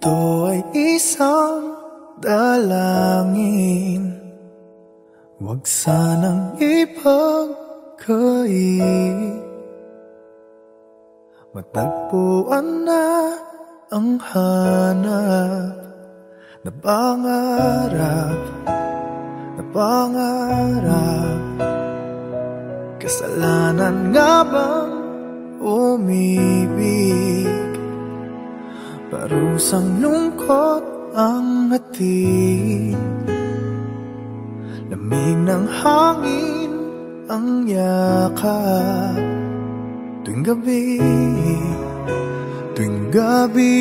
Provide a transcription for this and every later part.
Ito ay isang dalangin, huwag sanang ipagkait. Matagpuan na ang hanap na pangarap, na pangarap. Kasalanan nga bang umibig? Parusang lungkot ang hatid, lamig ng hangin ang yakap. Tuwing gabi, tuwing gabi,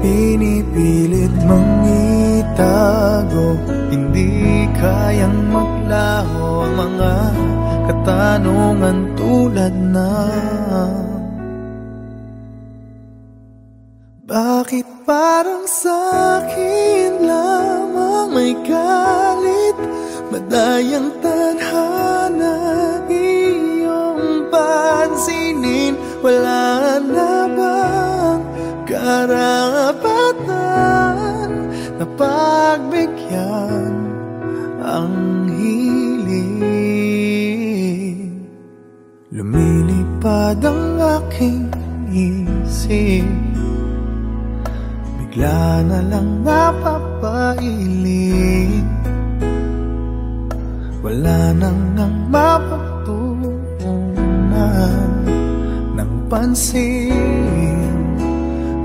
pinipilit mong itago. Hindi kayang maglaho ang mga katanungan tulad ng bakit parang sa'kin lamang may galit? Madayang tadhana iyong pansinin. Wala na bang karapatan na pagbigyan ang hiling? Lumilipad ang aking isip, bigla na lang napapailing. Wala nang ang mapagtuunan ng pansin,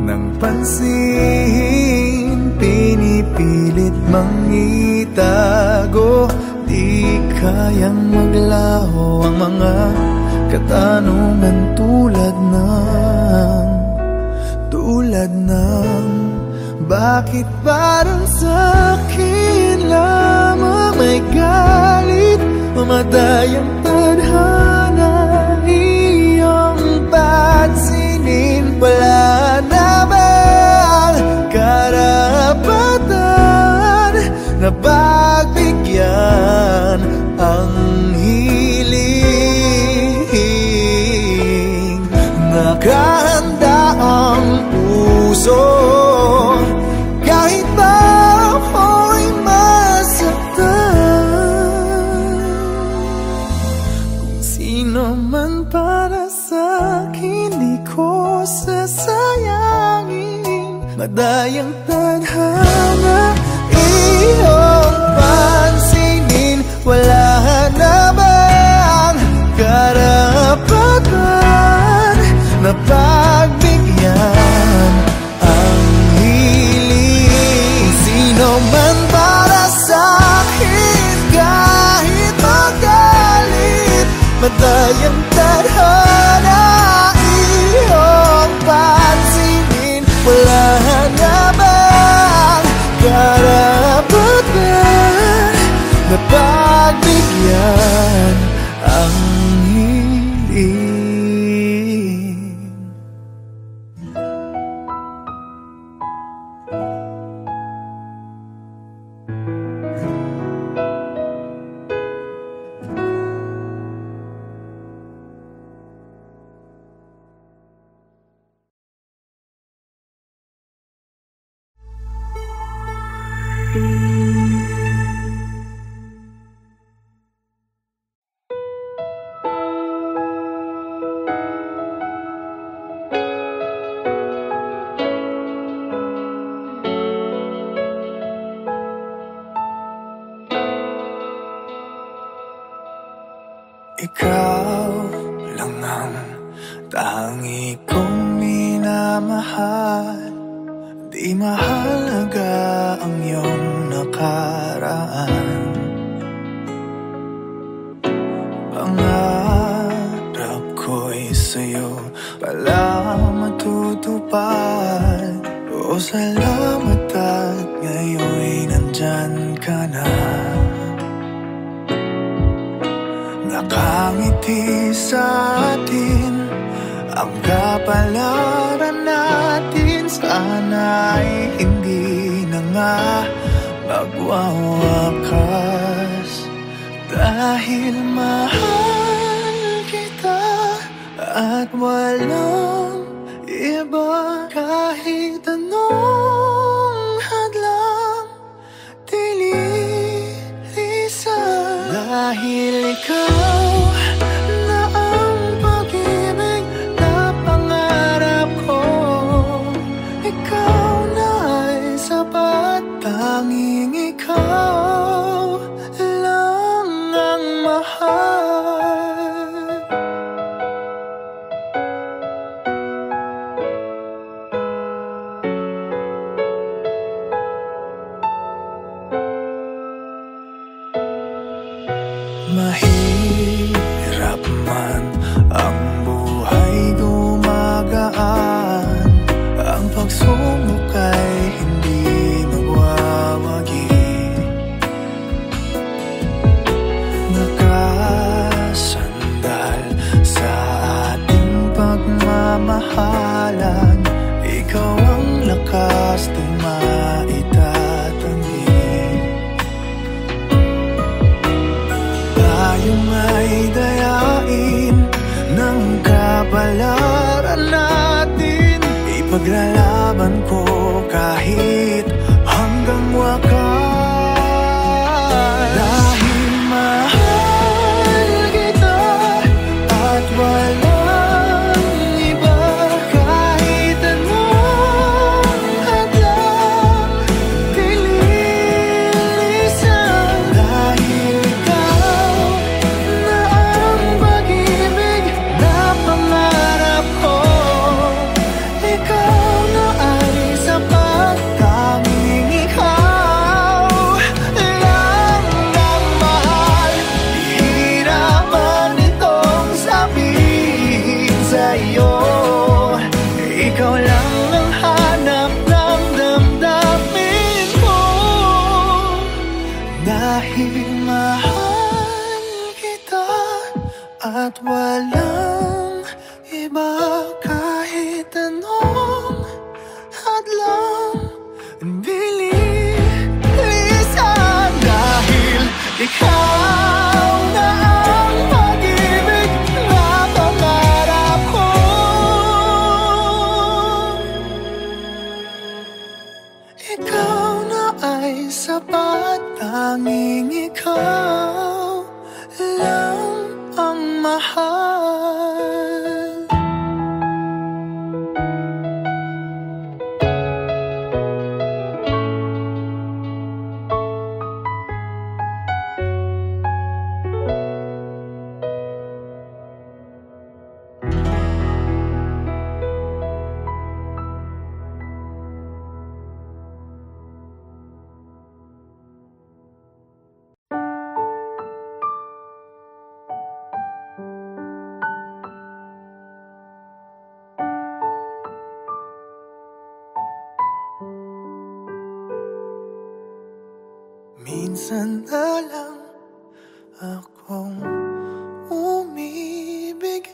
ng pansin. Pinipilit mang itago, di kayang maglaho ang mga katanungan tulad ng bakit parang sa'kin lamang may galit? Mamadayang tadhana iyong pansinin. Wala na bang karapatan na pagbigyan ang hiling? Nakahanda ang puso kahit pa ako'y masaktan. Kung sino man para sa'kin, di ko sasayangin. Madayang tadhana iyong pansinin. Wala na bang karapatan na pagbigyan ang hiling? Sino man para sa'kin, kahit magalit. Madayang tadhana iyong pansinin. Wala na bang karapatan na pagbigyan ang hiling? Ikaw lang ang tangi kong minamahal. Di mahalaga ang iyong nakaraan. Pangarap ko'y sa'yo pala matutupad. O salamat at ngayon'y nandyan ka na. Nakangiti sa atin ang kapalaran natin. Sana'y hindi na nga magwawakas. Dahil mahal kita at walang iba. Kahit anong hadlang dililisan, dahil ikaw na ang pag-ibig na pangarap ko. Ikaw na ay sapat, tanging ikaw lang ang mahal. Mahirap man ang buhay, gumagaan. Ang pagsubok ay hindi magwawagi. Nakasandal sa ating pagmamahalan, ikaw ang lakas di maitatanggi. Tayong ay dayain ng kapalaran natin. Ipaglalaban ko kahit hanggang wakas. Dahil mahal kita at walang iba. Kahit anong hadlang dililisan, dahil ikaw na ang pag-ibig na pangarap ko. Ikaw na ay sapat, tanging ikaw lang ang mahal. Hihirapan itong sabihin sa'yo, ikaw lang ang hanap ng damdamin ko. Dahil mahal kita at walang iba. Kahit anong hadlang dililisan, dahil ikaw na ang pag-ibig na pangarap ko. Ikaw na ay sapat, tanging ikaw lang ang mahal. Minsan na lang akong umibig.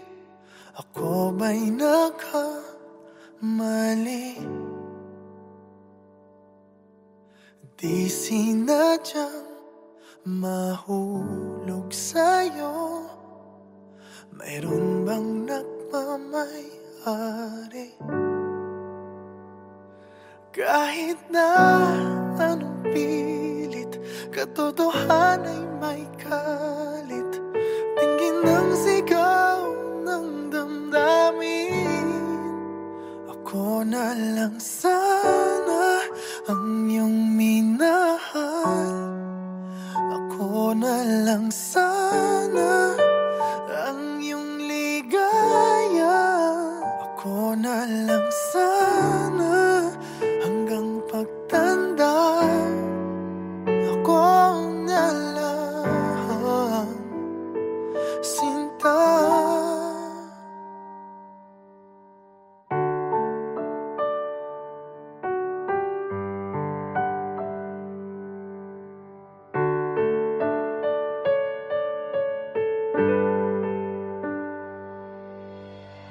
Ako ba'y nagkamali? Di sinadyang mahulog sa'yo. Mayroon bang nagmamay-ari? Kahit na anong pilit, katotohanan ay may kalit. Tingin ng sigaw ng damdamin. Ako na lang sana ang iyong minahal. Ako na lang sana ang iyong ligaya. Ako na lang sana hanggang pagtanda. Ako na lang, sinta.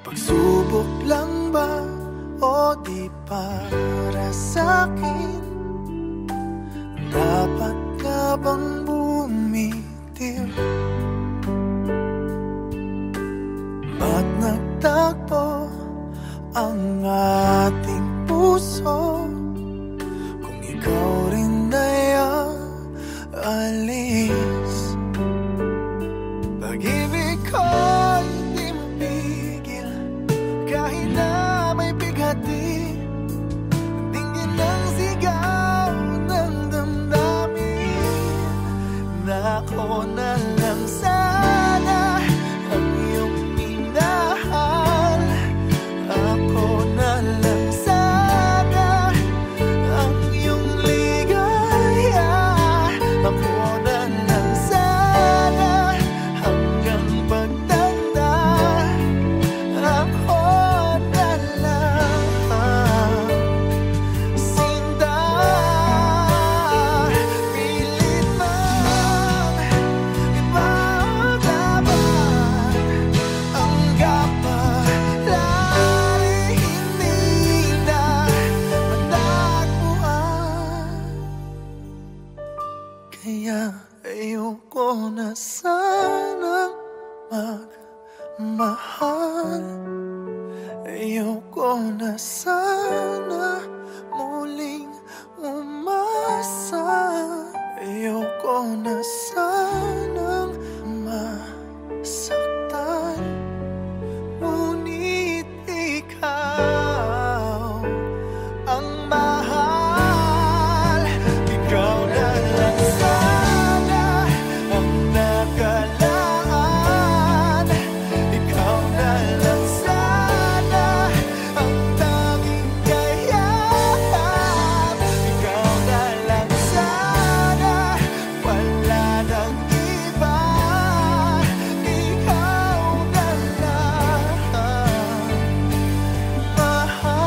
Pagsubok lang ba o di para sa'kin? Dapat ka bang bumitiw? Ba't nagtagpo ang ating puso kung ikaw rin ay aalis. Pag-ibig ko'y di mapigil kahit na may bighati. Tingin ang sigaw ng damdamin na ako na lang sana ang iyong minahal. Ako na lang sana ang iyong ligaya. Ako na lang sana hanggang pagtanda. Ako na lang sinta. Pilit man ipaglaban ang kapalaran, hindi na matagpuan. Kaya ayoko na sanang magmahal. Ayoko na sana muling umasa. Ayoko na sanang masaktan. Ngunit ikaw ang mahal. Ikaw na lang sana ang nakalaan. Ikaw na lang sana ang tanging kayahan. Ikaw na lang sana, wala nang iba. Ikaw na lang mahal.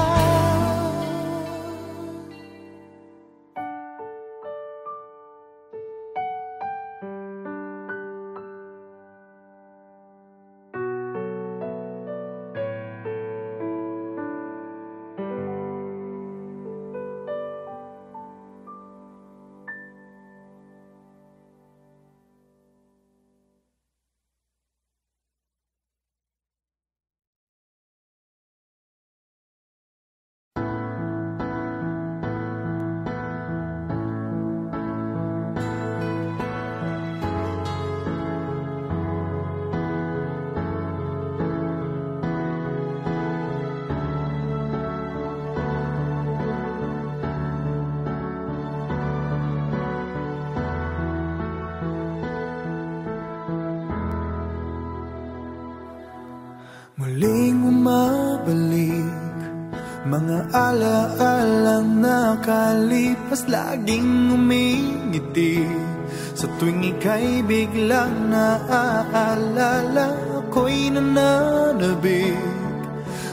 Muling umabalik mga alaalang nakalipas. Laging umingiti sa tuwing ika'y biglang naaalala. Ako'y nananabik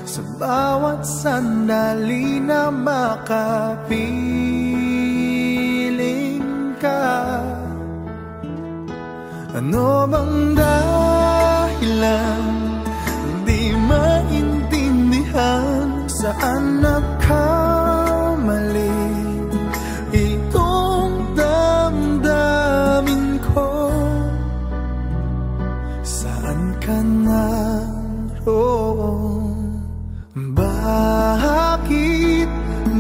sa bawat sandali na makapiling ka. Ano bang dahilan di maintindihan? Saan nagkamali itong damdamin ko? Saan ka naroon? Bakit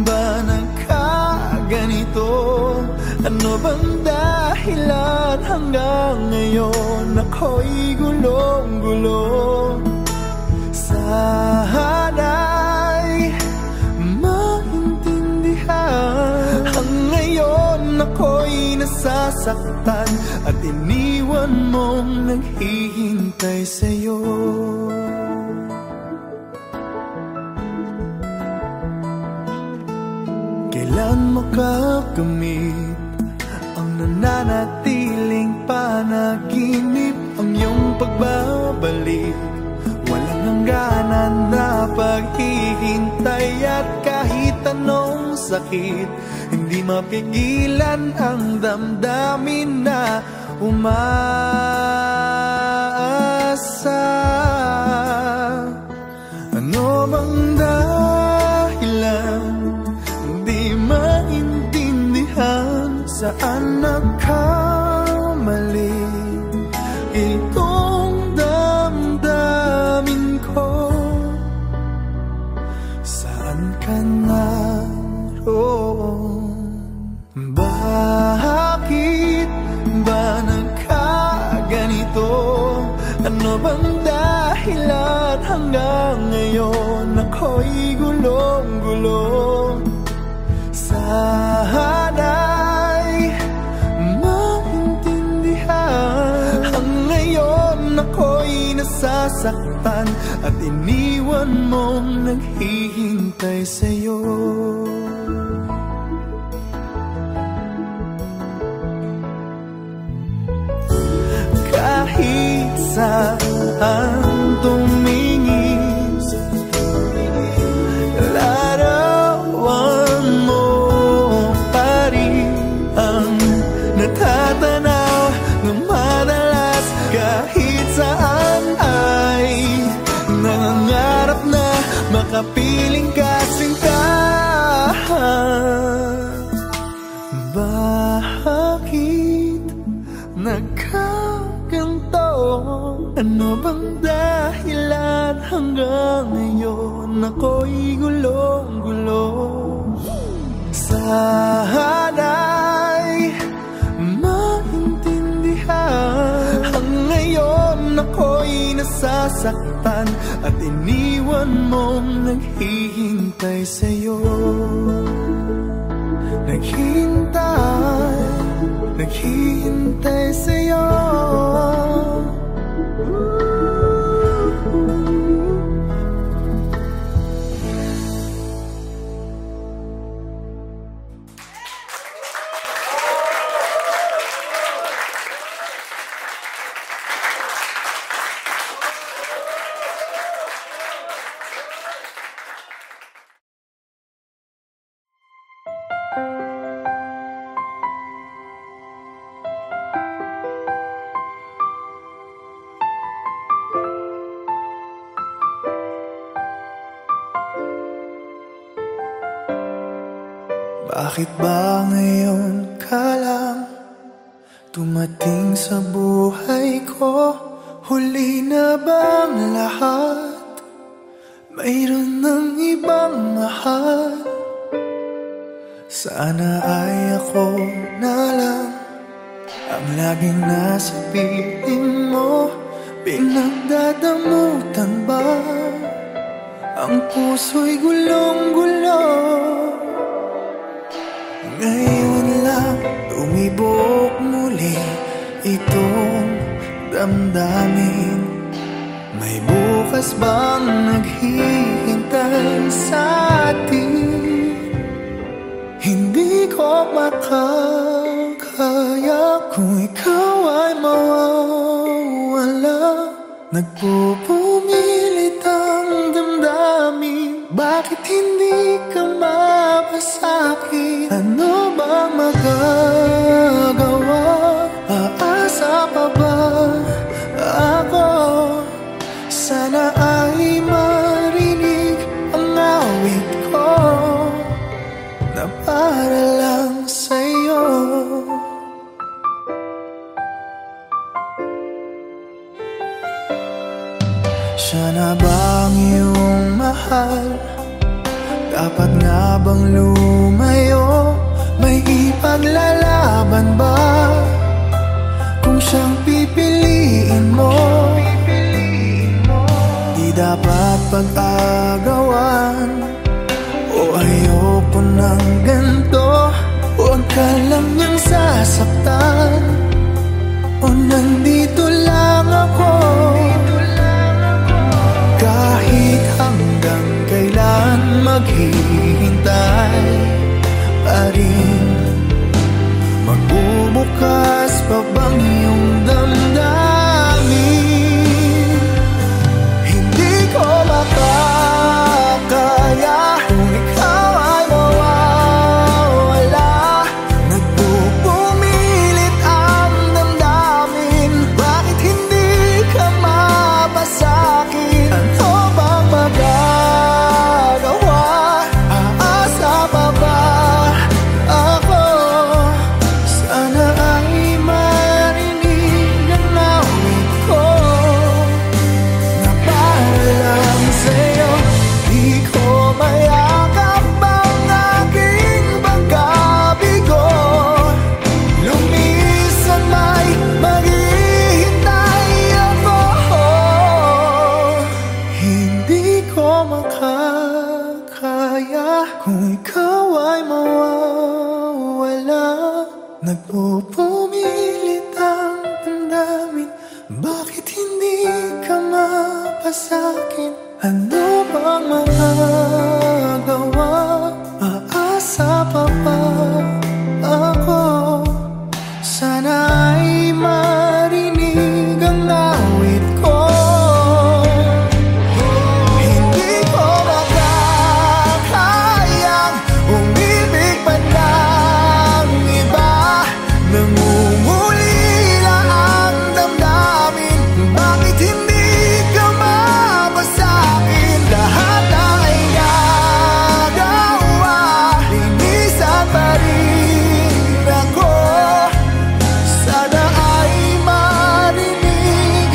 ba nagkaganito? Ano bang dahilan hanggang ngayon ako'y gulong-gulong? Sana'y maintindihan. Hanggang ngayon ako'y nasasaktan at iniwan mong naghihintay sa'yo. Kailan makakamit ang nananatiling panaginip? Ang iyong pagbabalik, walang hangganan na paghihintay. At kahit anong sakit, hindi mapigilan ang damdamin na umaasa. Ano bang dahilan di maintindihan? Saan nagkamali itong damdamin ko? Saan nasasaktan at iniwan mong naghihintay sa'yo. Kahit saan tumingin, larawan mo pa rin ang natatanaw ng madalas. Kahit saan ay nangangarap na makapiling ka, sinta. Bakit nagkaganto? Ano bang dahilan hanggang ngayon ako'y gulong-gulo? Sana'y maintindihan. Hanggang ngayon ako'y nasasaktan at iniwan mong naghihintay sa'yo. Naghihintay sa'yo. Bakit ba ngayon ka lang tumating sa buhay ko? Huli na bang lahat? Mayroon ng ibang mahal? Sana ay ako na lang ang laging nasa piling mo. Pinagdadamutan ba ang puso'y gulong-gulo? Ngayon lang tumibok muli itong damdamin. May bukas bang naghihintay sa atin? Hindi ko makakaya kung ikaw ay mawawala. Nagpupumilit ang damdamin. Bakit hindi ka mapasakit? Ano bang magagawa? Aasa pa ba ako? Sana ay marinig ang awit ko na para lang sa'yo. Siya na bang iyong mahal? Dapat nga bang lumayo? May ipaglalaban ba kung siyang pipiliin mo? Di dapat pag-agawan o ayoko ng ganto. Huwag ka lang niyang sasaktan o nandito lang ako. Kahit hanggang kailan maghihintay pa rin. Magbubukas pa bang iyong damdamin? Hindi ko makakaya kung ikaw ay mawawala. Nagpupumilit ang damdamin. Bakit hindi ka mapasakit? Ano bang magagawa? Aasa pa ba ako? Sana ay marinig ang awit ko na para lang sa'yo. Di ko mayakap ang aking pagkabigo. Lumisan may maghihintay ako. Hindi ko makakaya kung ikaw ay mawawala. Nagpupumilit ang damdamin. Bakit hindi ka sa'kin? Ano bang magagawa? Aasa pa ba ako? Sana ay marinig ang awit ko. Hindi ko makakayang umibig pa ng iba. Nangungulila ang damdamin. Bakit hindi ka mabasa'kin? Lahat ay nagawa, linisan pa rin ako. Sana ay marinig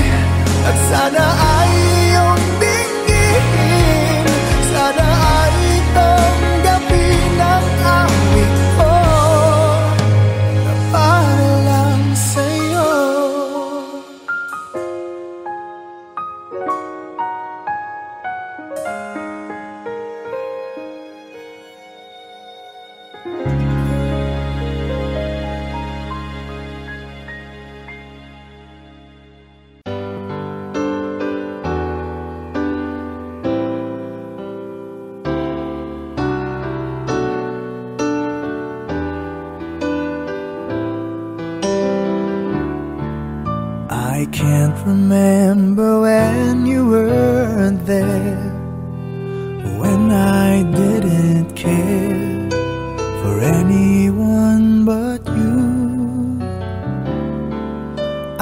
at sana ay iyong dinggin. Sana ay tanggapin ang awit ko na para lang sa'yo. I can't remember when you weren't there, when I didn't care for anyone but you.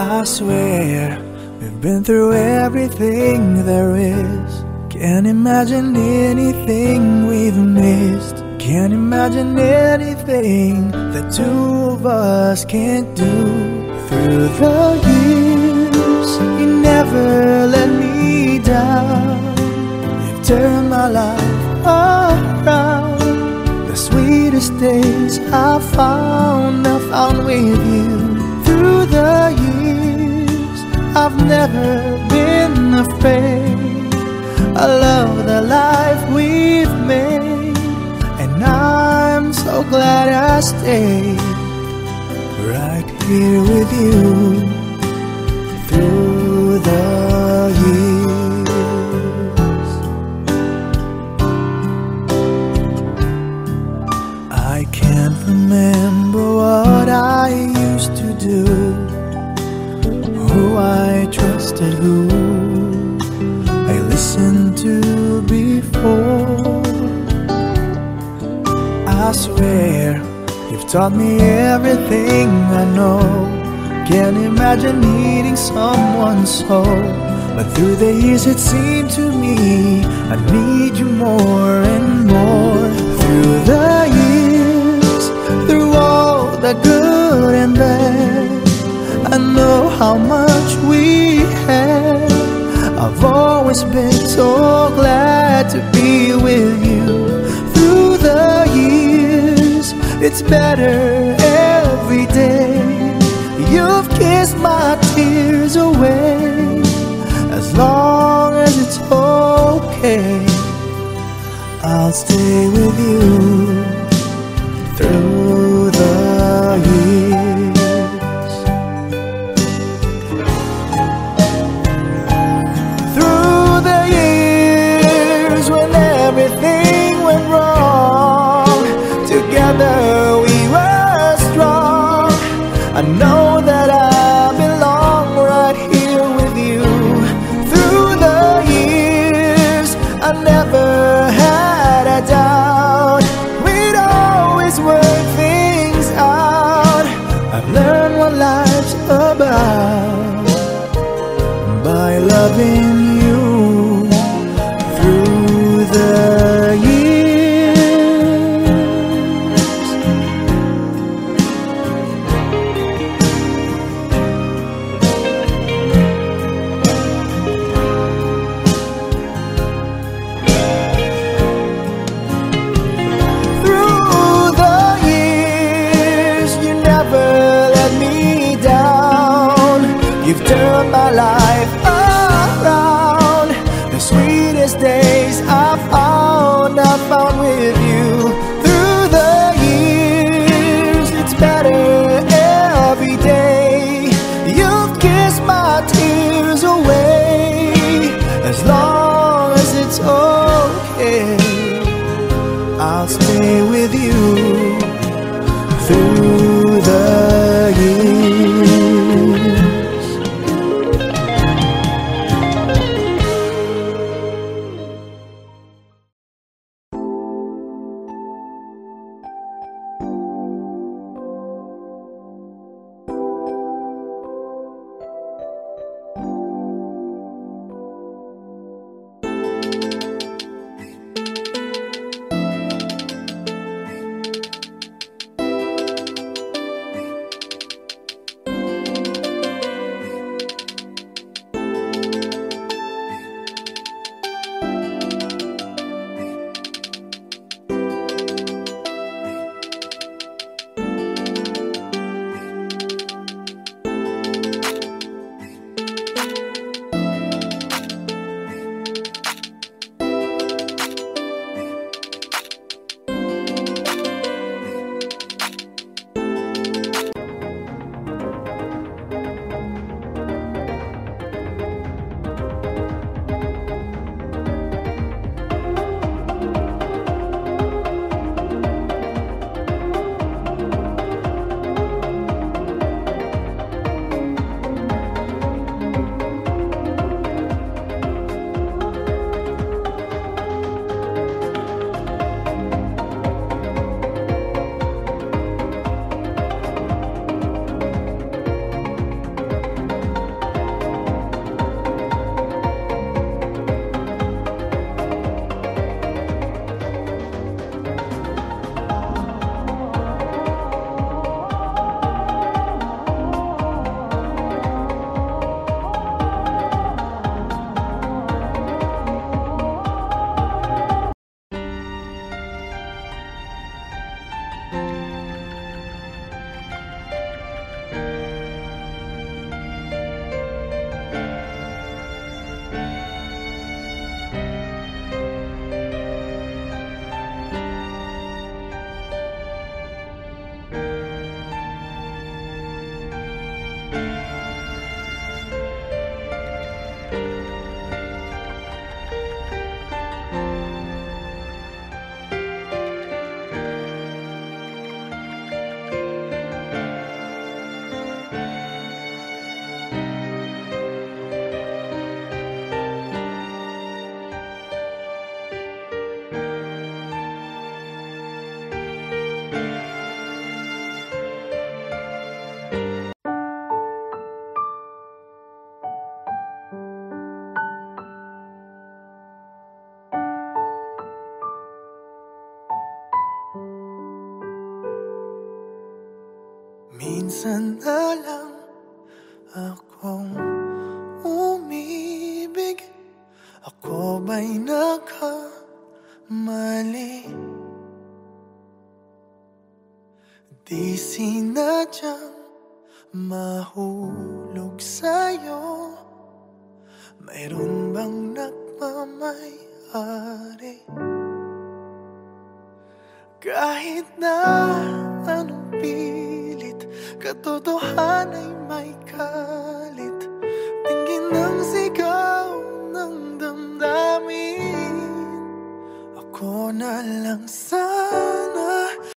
I swear we've been through everything there is. Can't imagine anything we've missed. Can't imagine anything the two of us can't do. Through the years, you never let me down. You've turned my life around. The sweetest days I found with you. Through the years, I've never been afraid. I love the life we've made, and I'm so glad I stayed right here with you through the years. I can't remember what I used to do, who I trusted, who I listened to before. I swear you've taught me everything I know. Can't imagine needing someone so. But through the years it seemed to me I need you more and more. Through the years, through all the good and bad, I know how much we had. I've always been so glad to be with you. Through the years, it's better every day. You've kissed my tears away. As long as it's okay, I'll stay with you through the years. Through the years when everything went wrong, together we were strong. I know that I belong right here with you. Through the years, I never had a doubt. We'd always work things out. I've learned what life's about by loving you through the years. You've turned my life around. The sweetest days I found with you. Through the years, it's better every day. You've kissed my tears away. As long minsan na lang akong umibig. Ako ba'y nagkamali? Di sinadyang mahulog sa'yo. Mayroon bang nagmamay-ari? Kahit na anong pilit, katotohanan ay